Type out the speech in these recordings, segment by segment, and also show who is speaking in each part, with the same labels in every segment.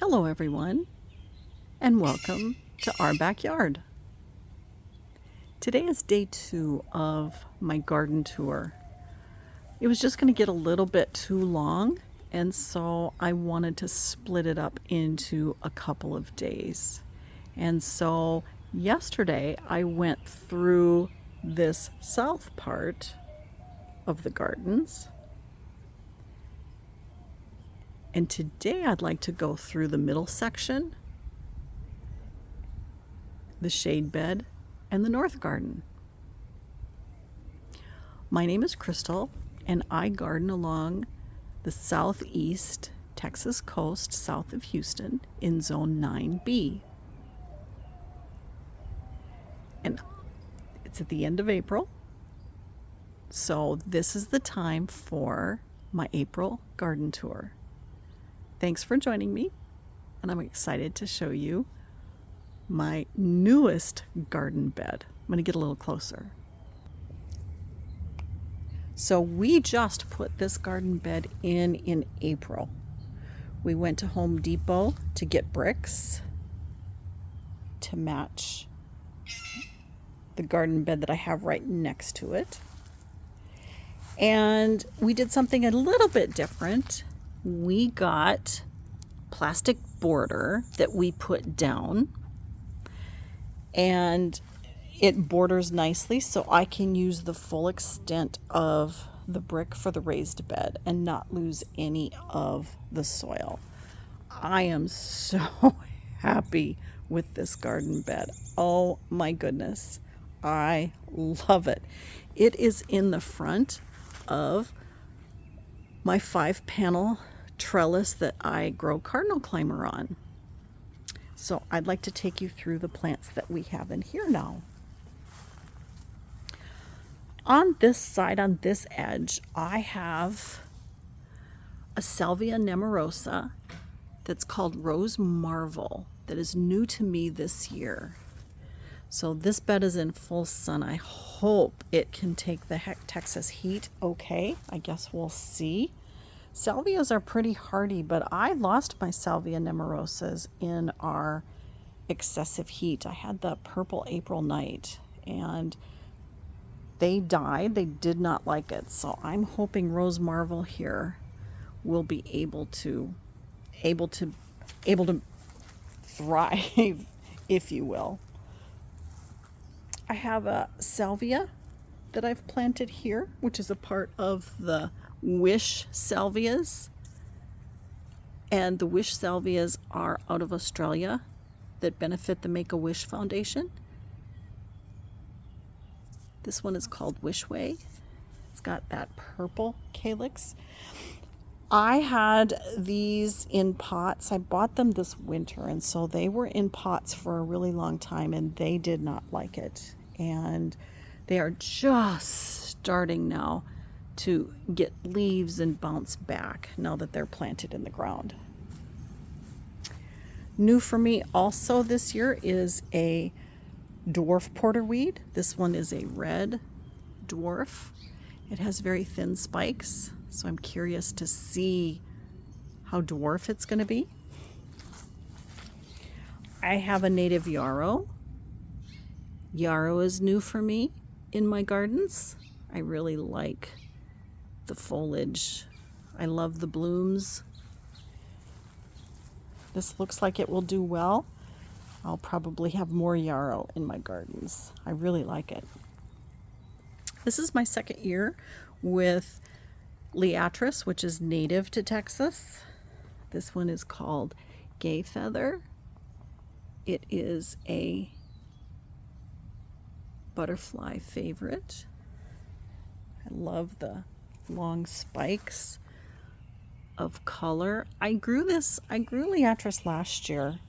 Speaker 1: Hello everyone, and welcome to our backyard. Today is day 2 of my garden tour. It was just going to get a little bit too long, and so I wanted to split it up into a couple of days. And so yesterday I went through this south part of the gardens. And today I'd like to go through the middle section, the shade bed, and the north garden. My name is Crystal, and I garden along the southeast Texas coast south of Houston in Zone 9B. And it's at the end of April, so this is the time for my April garden tour. Thanks for joining me, and I'm excited to show you my newest garden bed. I'm going to get a little closer. So we just put this garden bed in April. We went to Home Depot to get bricks to match the garden bed that I have right next to it. And we did something a little bit different. We got plastic border that we put down, and it borders nicely so I can use the full extent of the brick for the raised bed and not lose any of the soil. I am so happy with this garden bed. Oh my goodness, I love it. It is in the front of my 5-panel trellis that I grow cardinal climber on. So I'd like to take you through the plants that we have in here now. On this side, on this edge, I have a Salvia nemorosa that's called Rose Marvel that is new to me this year. So this bed is in full sun. I hope it can take the Texas heat okay. I guess we'll see. Salvias are pretty hardy, but I lost my Salvia nemorosas in our excessive heat. I had the purple April night and they died. They did not like it. So I'm hoping Rose Marvel here will be able to thrive, if you will. I have a salvia that I've planted here, which is a part of the Wish salvias. And the Wish salvias are out of Australia that benefit the Make-A-Wish Foundation. This one is called Wishway. It's got that purple calyx. I had these in pots. I bought them this winter, and so they were in pots for a really long time, and they did not like it. And they are just starting now to get leaves and bounce back now that they're planted in the ground. New for me also this year is a dwarf porterweed. This one is a red dwarf. It has very thin spikes, so I'm curious to see how dwarf it's going to be. I have a native yarrow. Yarrow is new for me in my gardens. I really like the foliage. I love the blooms. This looks like it will do well. I'll probably have more yarrow in my gardens. I really like it. This is my second year with Liatris, which is native to Texas. This one is called Gay Feather. It is a butterfly favorite. I love the long spikes of color. I grew Liatris last year.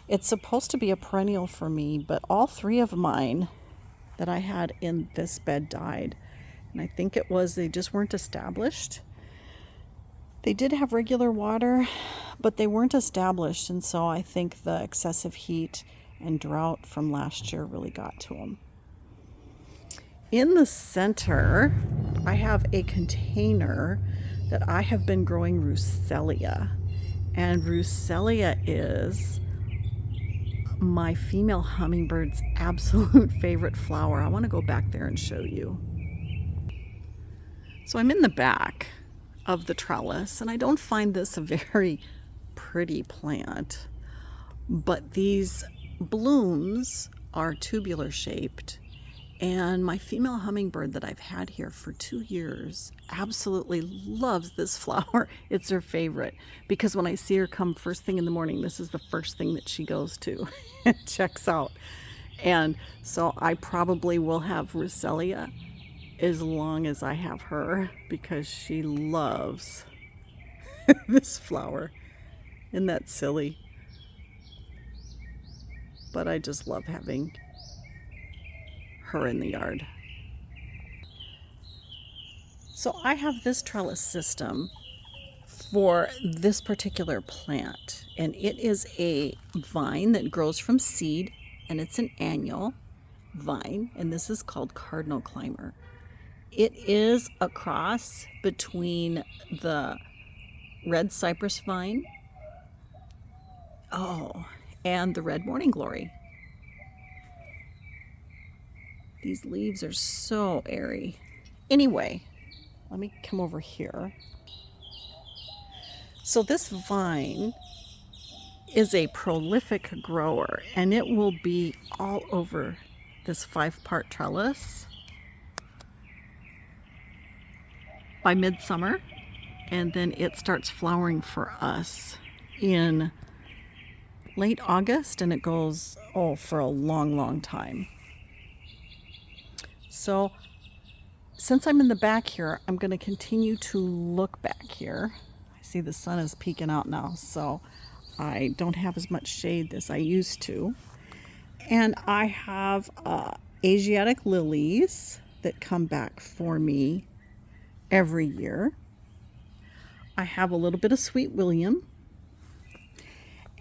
Speaker 1: It's supposed to be a perennial for me, but all 3 of mine that I had in this bed died. And I think it was they just weren't established. They did have regular water, but they weren't established, and so I think the excessive heat and drought from last year really got to them. In the center, I have a container that I have been growing Russellia, And Rucelia is my female hummingbird's absolute favorite flower. I want to go back there and show you. So I'm in the back of the trellis, and I don't find this a very pretty plant, but these blooms are tubular shaped, and my female hummingbird that I've had here for 2 years absolutely loves this flower. It's her favorite, because when I see her come first thing in the morning, this is the first thing that she goes to and checks out. And so I probably will have Rucelia as long as I have her, because she loves this flower. Isn't that silly? But I just love having her in the yard. So I have this trellis system for this particular plant, and it is a vine that grows from seed, and it's an annual vine, and this is called Cardinal Climber. It is a cross between the red cypress vine, and the red morning glory. These leaves are so airy. Anyway, let me come over here. So this vine is a prolific grower, and it will be all over this 5-part trellis by midsummer, and then it starts flowering for us in late August, and it goes for a long time. So since I'm in the back here, I'm going to continue to look back here. I see the sun is peeking out now, so I don't have as much shade as I used to. And I have Asiatic lilies that come back for me every year. I have a little bit of Sweet William.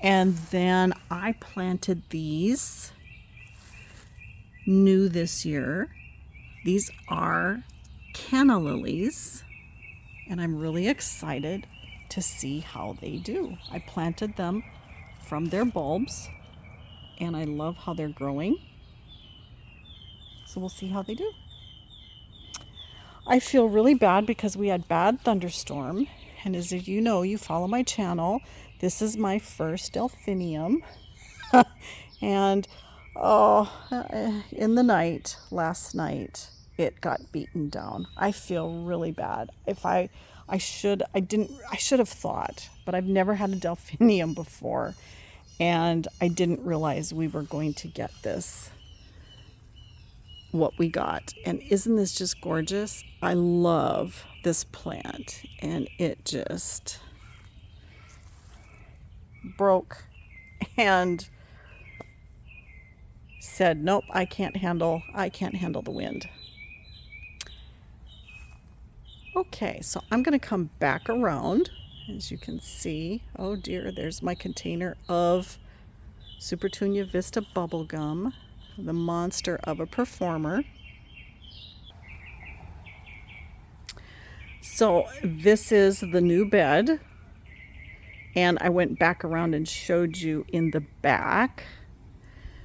Speaker 1: And then I planted these new this year. These are canna lilies, and I'm really excited to see how they do. I planted them from their bulbs, and I love how they're growing. So we'll see how they do. I feel really bad because we had bad thunderstorm, and as you know, you follow my channel, this is my first delphinium. And in the night, last night, it got beaten down. I feel really bad. I should have thought, but I've never had a delphinium before, and I didn't realize we were going to get this, what we got. And isn't this just gorgeous? I love this plant, and it just broke and said, nope, I can't handle the wind. Okay, so I'm going to come back around. As you can see, oh dear, there's my container of Supertunia Vista bubblegum, the monster of a performer. So this is the new bed, and I went back around and showed you in the back.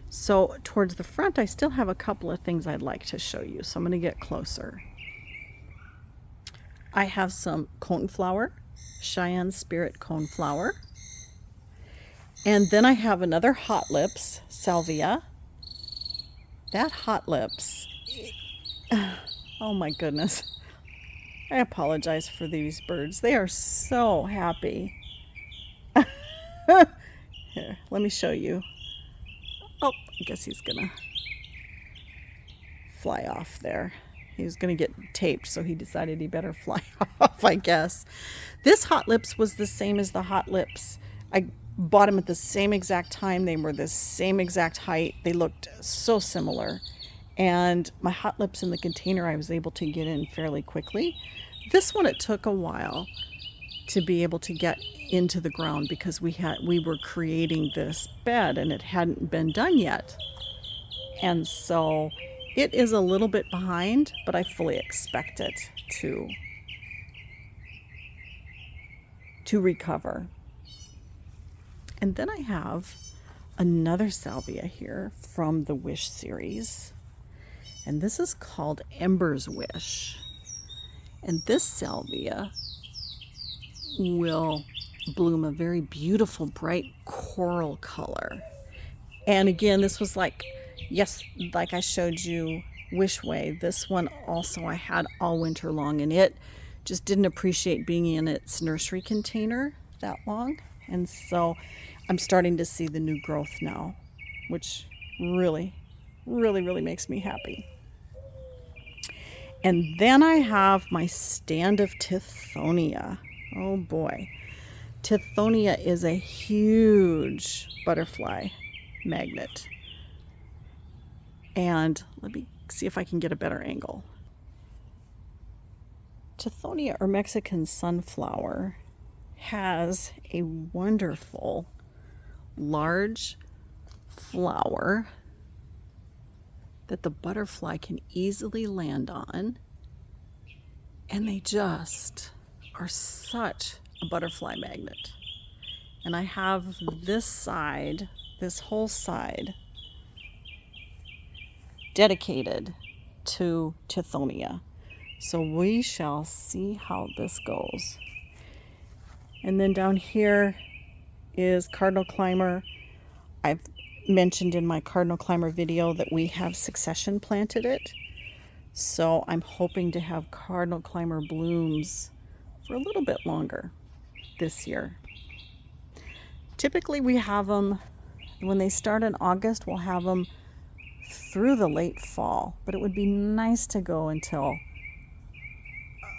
Speaker 1: So towards the front, I still have a couple of things I'd like to show you, so I'm going to get closer. I have some coneflower, Cheyenne Spirit coneflower. And then I have another Hot Lips salvia. That Hot Lips, oh my goodness. I apologize for these birds. They are so happy. Here, let me show you. Oh, I guess he's gonna fly off there. He was going to get taped, so he decided he better fly off, I guess. This Hot Lips was the same as the Hot Lips. I bought them at the same exact time. They were the same exact height. They looked so similar. And my Hot Lips in the container I was able to get in fairly quickly. This one, it took a while to be able to get into the ground because we were creating this bed and it hadn't been done yet. And so it is a little bit behind, but I fully expect it to recover. And then I have another salvia here from the Wish series. And this is called Ember's Wish. And this salvia will bloom a very beautiful, bright coral color. And again, this was like, yes, like I showed you Wish Way. This one also I had all winter long, and it just didn't appreciate being in its nursery container that long. And so I'm starting to see the new growth now, which really, really, really makes me happy. And then I have my stand of Tithonia. Oh boy. Tithonia is a huge butterfly magnet. And let me see if I can get a better angle. Tithonia, or Mexican sunflower, has a wonderful large flower that the butterfly can easily land on, and they just are such a butterfly magnet. And I have this side, this whole side, dedicated to Tithonia. So we shall see how this goes. And then down here is Cardinal Climber. I've mentioned in my Cardinal Climber video that we have succession planted it. So I'm hoping to have Cardinal Climber blooms for a little bit longer this year. Typically we have them, when they start in August, we'll have them through the late fall, but it would be nice to go until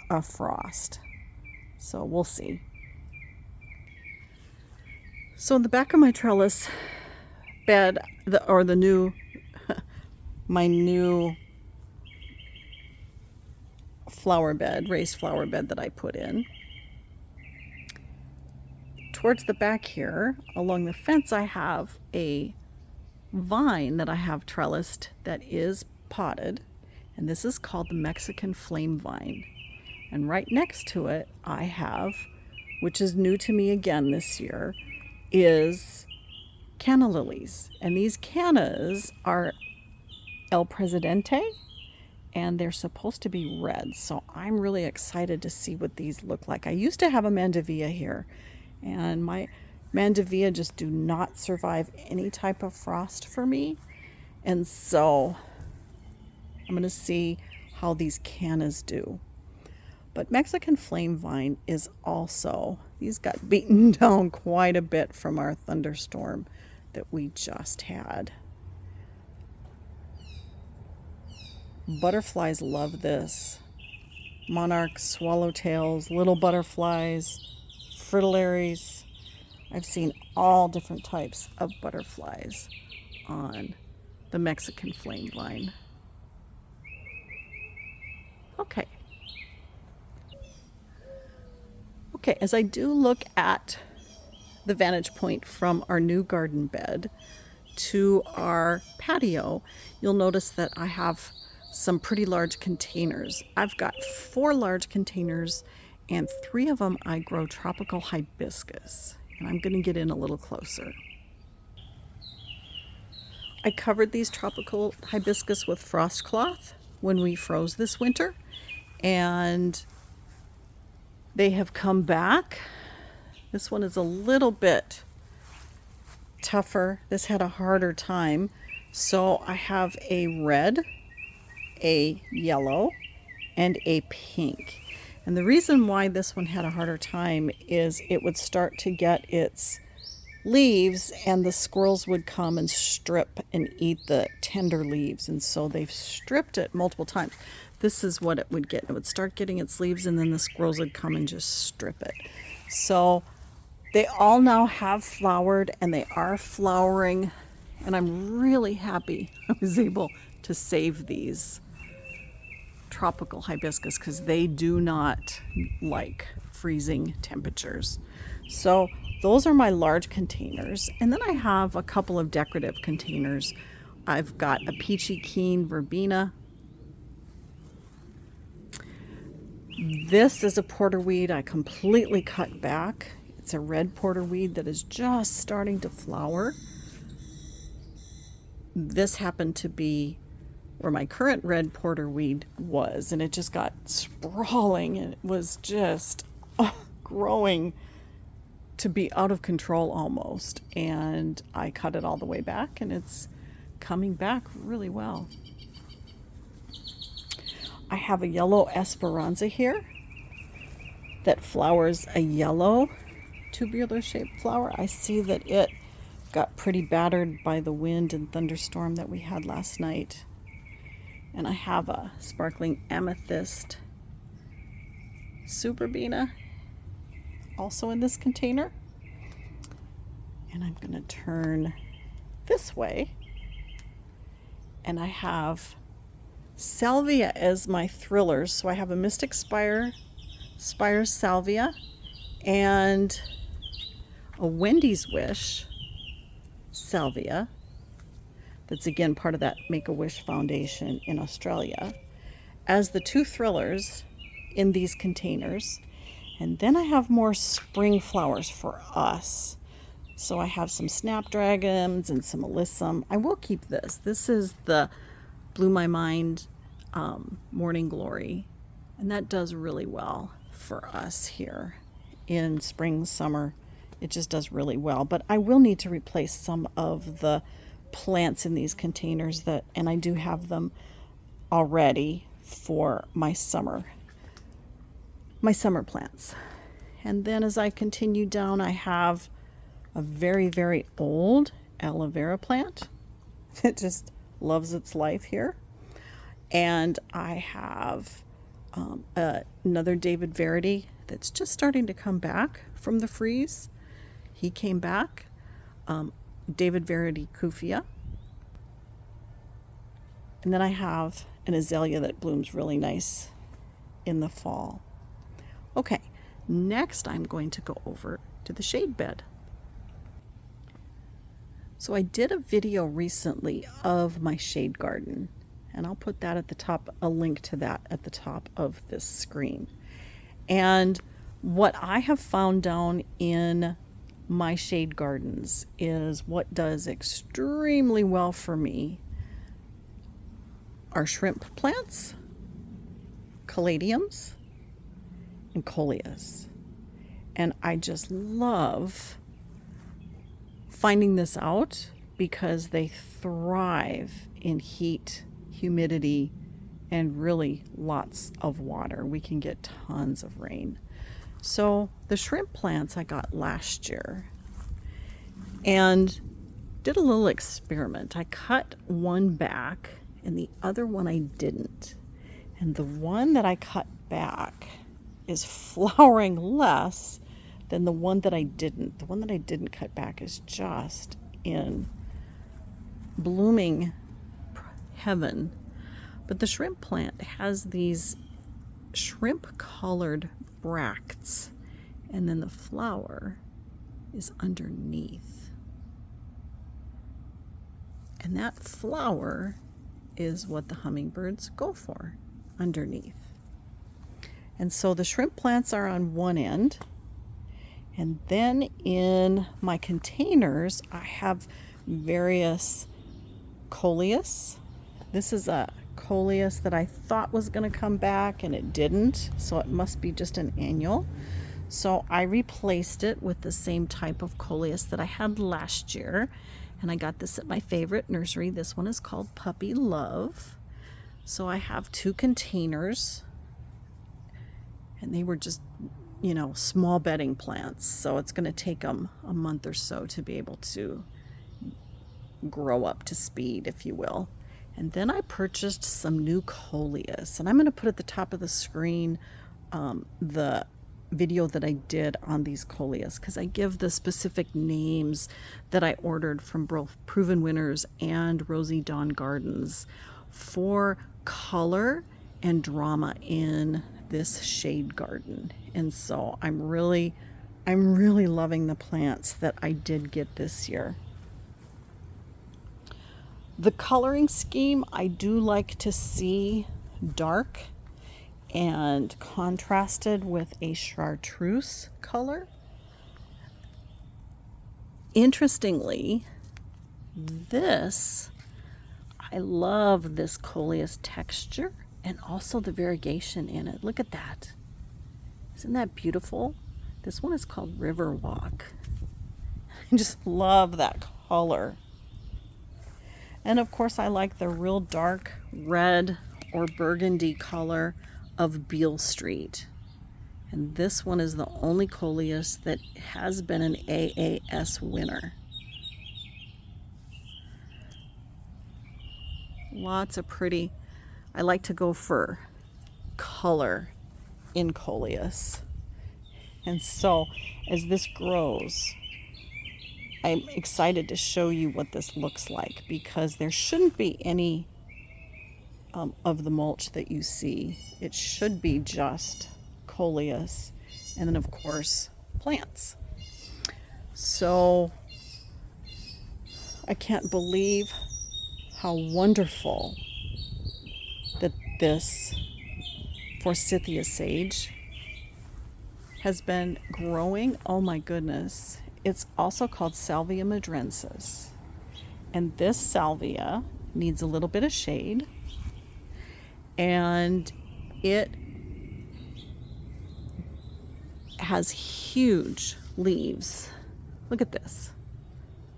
Speaker 1: a frost. So we'll see. So in the back of my trellis bed, my new flower bed, raised flower bed that I put in, towards the back here along the fence, I have a vine that I have trellised that is potted, and this is called the Mexican flame vine. And right next to it I have, which is new to me again this year, is canna lilies. And these cannas are El Presidente, and they're supposed to be red. So I'm really excited to see what these look like. I used to have a mandevilla here, and my mandevilla just do not survive any type of frost for me. And so I'm going to see how these cannas do. But Mexican flame vine is also, these got beaten down quite a bit from our thunderstorm that we just had. Butterflies love this. Monarchs, swallowtails, little butterflies, fritillaries. I've seen all different types of butterflies on the Mexican flame vine. Okay. Okay, as I do look at the vantage point from our new garden bed to our patio, you'll notice that I have some pretty large containers. I've got 4 large containers, and 3 of them I grow tropical hibiscus. And I'm going to get in a little closer. I covered these tropical hibiscus with frost cloth when we froze this winter, and they have come back. This one is a little bit tougher. This had a harder time. So I have a red, a yellow, and a pink. And the reason why this one had a harder time is it would start to get its leaves, and the squirrels would come and strip and eat the tender leaves. And so they've stripped it multiple times. This is what it would get. It would start getting its leaves, and then the squirrels would come and just strip it. So they all now have flowered, and they are flowering, and I'm really happy I was able to save these tropical hibiscus because they do not like freezing temperatures. So those are my large containers, and then I have a couple of decorative containers. I've got a peachy keen verbena. This is a porterweed I completely cut back. It's a red porterweed that is just starting to flower. This happened to be where my current red porterweed was, and it just got sprawling, and it was just growing to be out of control almost. And I cut it all the way back, and it's coming back really well. I have a yellow Esperanza here that flowers a yellow tubular shaped flower. I see that it got pretty battered by the wind and thunderstorm that we had last night. And I have a sparkling amethyst Superbina also in this container. And I'm going to turn this way. And I have salvia as my thrillers. So I have a Mystic Spire salvia and a Wendy's Wish salvia. That's again part of that Make-A-Wish Foundation in Australia as the two thrillers in these containers. And then I have more spring flowers for us. So I have some snapdragons and some alyssum. I will keep this. This is the Blew My Mind Morning Glory. And that does really well for us here in spring, summer. It just does really well. But I will need to replace some of the plants in these containers and I do have them already for my summer plants. And then as I continue down, I have a very, very old aloe vera plant. It just loves its life here. And I have another David Verity that's just starting to come back from the freeze. He came back. David Verity Kufia. And then I have an azalea that blooms really nice in the fall. Okay, next I'm going to go over to the shade bed. So I did a video recently of my shade garden, and I'll put that at the top, a link to that at the top of this screen. And what I have found down in my shade gardens is what does extremely well for me are shrimp plants, caladiums, and coleus. And I just love finding this out because they thrive in heat, humidity, and really lots of water. We can get tons of rain. So the shrimp plants I got last year and did a little experiment. I cut one back and the other one I didn't. And the one that I cut back is flowering less than the one that I didn't. The one that I didn't cut back is just in blooming heaven. But the shrimp plant has these shrimp colored bracts, and then the flower is underneath. And that flower is what the hummingbirds go for, underneath. And so the shrimp plants are on one end, and then in my containers I have various coleus. This is a coleus that I thought was going to come back and it didn't, so it must be just an annual. So I replaced it with the same type of coleus that I had last year, and I got this at my favorite nursery. This one is called Puppy Love. So I have two containers, and they were just, small bedding plants. So it's going to take them a month or so to be able to grow up to speed, if you will. And then I purchased some new coleus, and I'm going to put at the top of the screen the video that I did on these coleus, because I give the specific names that I ordered from both Proven Winners and Rosie Dawn Gardens for color and drama in this shade garden. And so I'm really loving the plants that I did get this year. The coloring scheme, I do like to see dark and contrasted with a chartreuse color. Interestingly, I love this coleus texture and also the variegation in it. Look at that. Isn't that beautiful? This one is called Riverwalk. I just love that color. And of course, I like the real dark red or burgundy color of Beale Street. And this one is the only coleus that has been an AAS winner. Lots of pretty. I like to go for color in coleus. And so as this grows, I'm excited to show you what this looks like, because there shouldn't be any of the mulch that you see. It should be just coleus and then of course plants. So I can't believe how wonderful that this forsythia sage has been growing. Oh my goodness. It's also called Salvia madrensis. And this salvia needs a little bit of shade. And it has huge leaves. Look at this.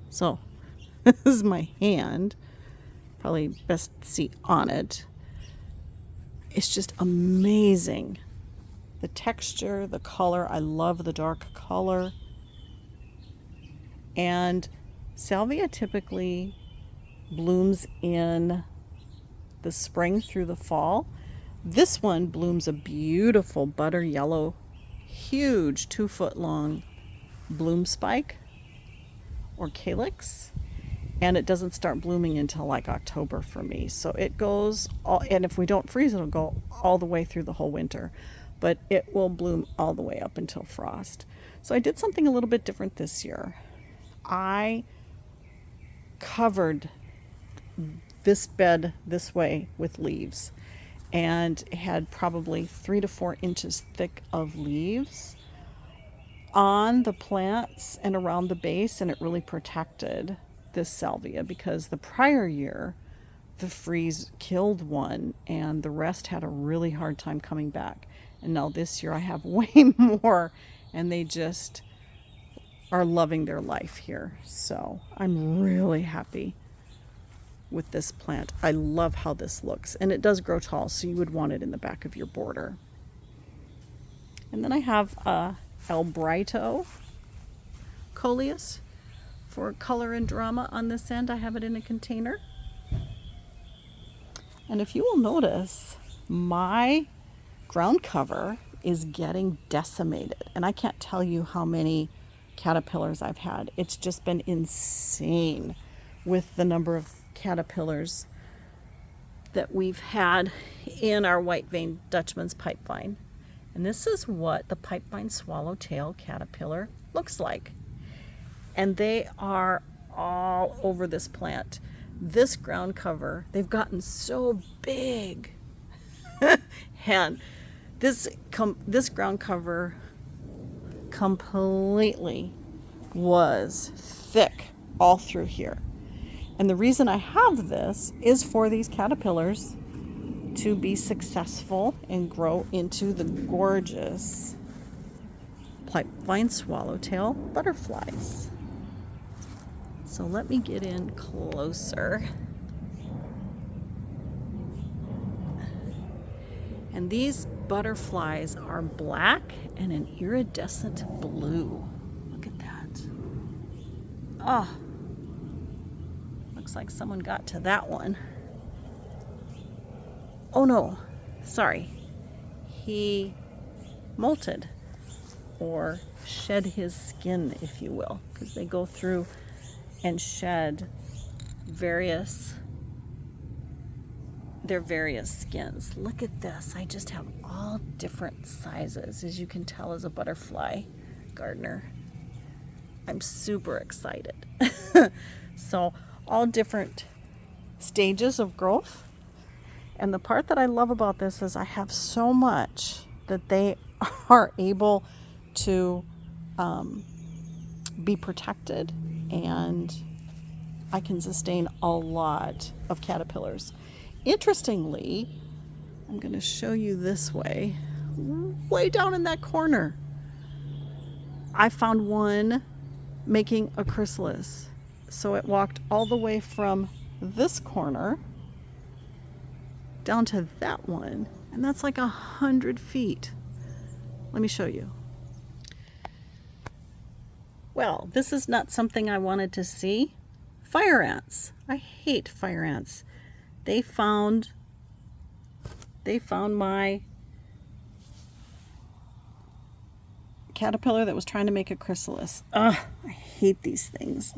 Speaker 1: So this is my hand. Probably best to see on it. It's just amazing. The texture, the color. I love the dark color. And salvia typically blooms in the spring through the fall. This one blooms a beautiful butter yellow, huge 2-foot long bloom spike or calyx. And it doesn't start blooming until like October for me. So it goes all, and if we don't freeze, it'll go all the way through the whole winter. But it will bloom all the way up until frost. So I did something a little bit different this year. I covered this bed this way with leaves and had probably 3 to 4 inches thick of leaves on the plants and around the base, and it really protected this salvia, because the prior year the freeze killed one and the rest had a really hard time coming back. And now this year I have way more, and they just are loving their life here. So I'm really happy with this plant. I love how this looks, and it does grow tall, so you would want it in the back of your border. And then I have El Brito coleus for color and drama on this end. I have it in a container. And if you will notice, my ground cover is getting decimated, and I can't tell you how many caterpillars I've had. It's just been insane with the number of caterpillars that we've had in our white-veined Dutchman's pipevine. And this is what the pipevine swallowtail caterpillar looks like. And they are all over this plant. This ground cover, they've gotten so big. And this ground cover completely was thick all through here. And the reason I have this is for these caterpillars to be successful and grow into the gorgeous pipevine swallowtail butterflies. So let me get in closer. And these butterflies are black and an iridescent blue. Look at that. Oh, looks like someone got to that one. Oh no, sorry. He molted or shed his skin, if you will, because they go through and shed their various skins. Look at this. I just have all different sizes, as you can tell as a butterfly gardener. I'm super excited. So all different stages of growth. And the part that I love about this is I have so much that they are able to be protected and I can sustain a lot of caterpillars. Interestingly, I'm going to show you this way down in that corner. I found one making a chrysalis. So it walked all the way from this corner down to that one, and that's like 100 feet. Let me show you. Well, this is not something I wanted to see. Fire ants. I hate fire ants. They found my caterpillar that was trying to make a chrysalis. Ugh, I hate these things.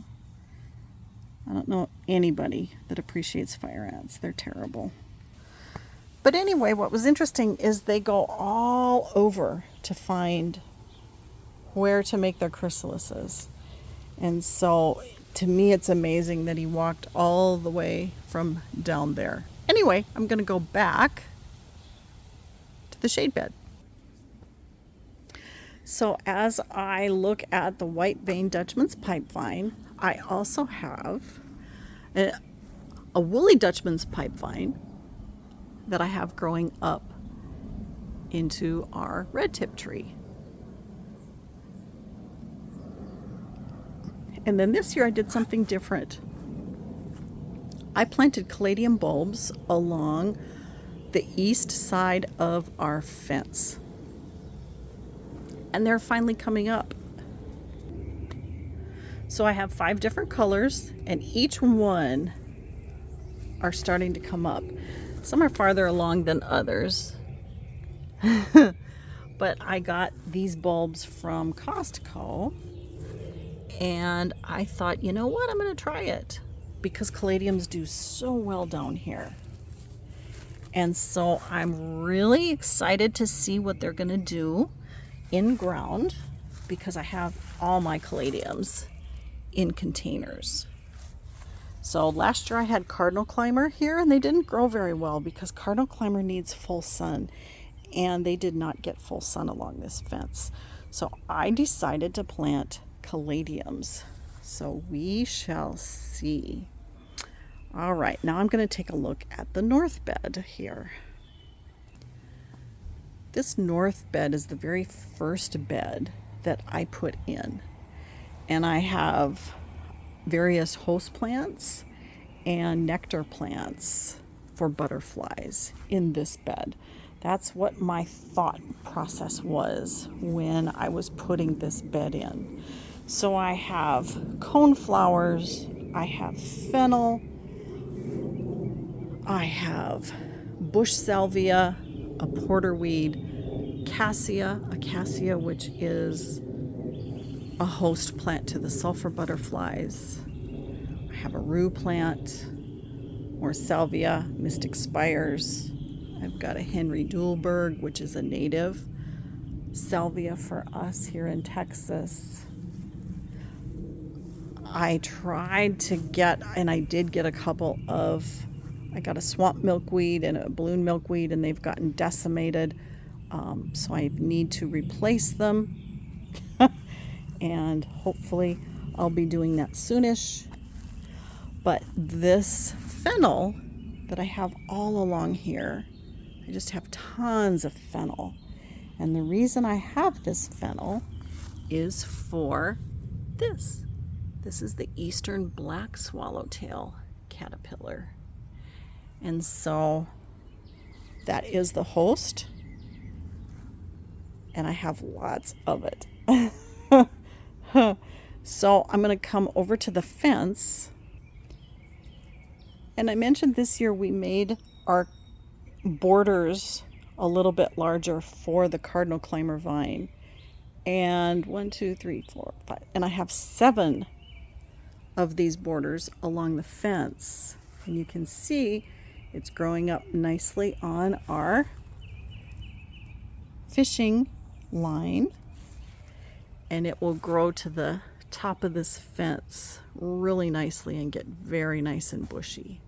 Speaker 1: I don't know anybody that appreciates fire ants. They're terrible. But anyway, what was interesting is they go all over to find where to make their chrysalises. And so to me, it's amazing that he walked all the way from down there. Anyway, I'm going to go back to the shade bed. So as I look at the white vein Dutchman's pipevine, I also have a woolly Dutchman's pipevine that I have growing up into our red tip tree. And then this year I did something different. I planted caladium bulbs along the east side of our fence. And they're finally coming up. So I have 5 different colors, and each one are starting to come up. Some are farther along than others. But I got these bulbs from Costco, and I thought, you know what, I'm going to try it because caladiums do so well down here. And so I'm really excited to see what they're going to do in ground because I have all my caladiums in containers. So last year I had cardinal climber here, and they didn't grow very well because cardinal climber needs full sun, and they did not get full sun along this fence. So I decided to plant caladiums. So we shall see. All right, now I'm going to take a look at the north bed here. This north bed is the very first bed that I put in. And I have various host plants and nectar plants for butterflies in this bed. That's what my thought process was when I was putting this bed in. So I have coneflowers, I have fennel, I have bush salvia, a porterweed, acacia, which is a host plant to the sulfur butterflies. I have a rue plant, more salvia, mystic spires. I've got a Henry Dulberg, which is a native salvia for us here in Texas. I tried to get, and I did get a couple of, I got a swamp milkweed and a balloon milkweed, and they've gotten decimated. So I need to replace them. And hopefully I'll be doing that soonish. But this fennel that I have all along here, I just have tons of fennel. And the reason I have this fennel is for this. This is the eastern black swallowtail caterpillar. And so that is the host. And I have lots of it. So I'm going to come over to the fence. And I mentioned this year we made our borders a little bit larger for the cardinal climber vine. And 1, 2, 3, 4, 5. And I have 7 of these borders along the fence. And you can see it's growing up nicely on our fishing line. And it will grow to the top of this fence really nicely and get very nice and bushy.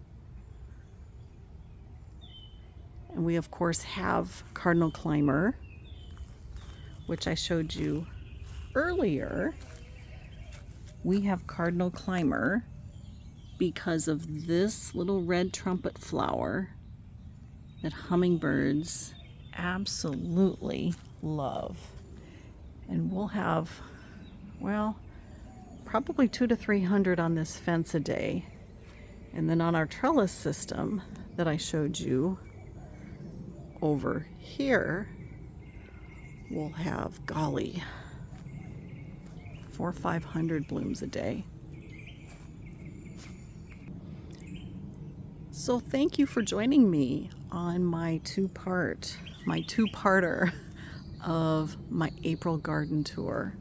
Speaker 1: And we of course have cardinal climber, which I showed you earlier, we have cardinal climber because of this little red trumpet flower that hummingbirds absolutely love. And we'll have, well, probably 200 to 300 on this fence a day. And then on our trellis system that I showed you over here, we'll have, golly, 400 or 500 blooms a day. So thank you for joining me on my two-parter of my April garden tour.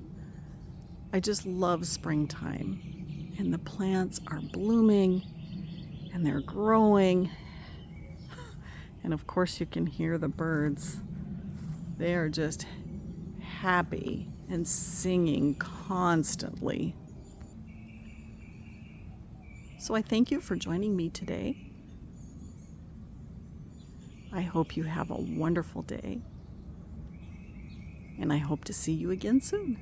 Speaker 1: I just love springtime, and the plants are blooming and they're growing, and of course you can hear the birds. They are just happy and singing constantly. So I thank you for joining me today. I hope you have a wonderful day, and I hope to see you again soon.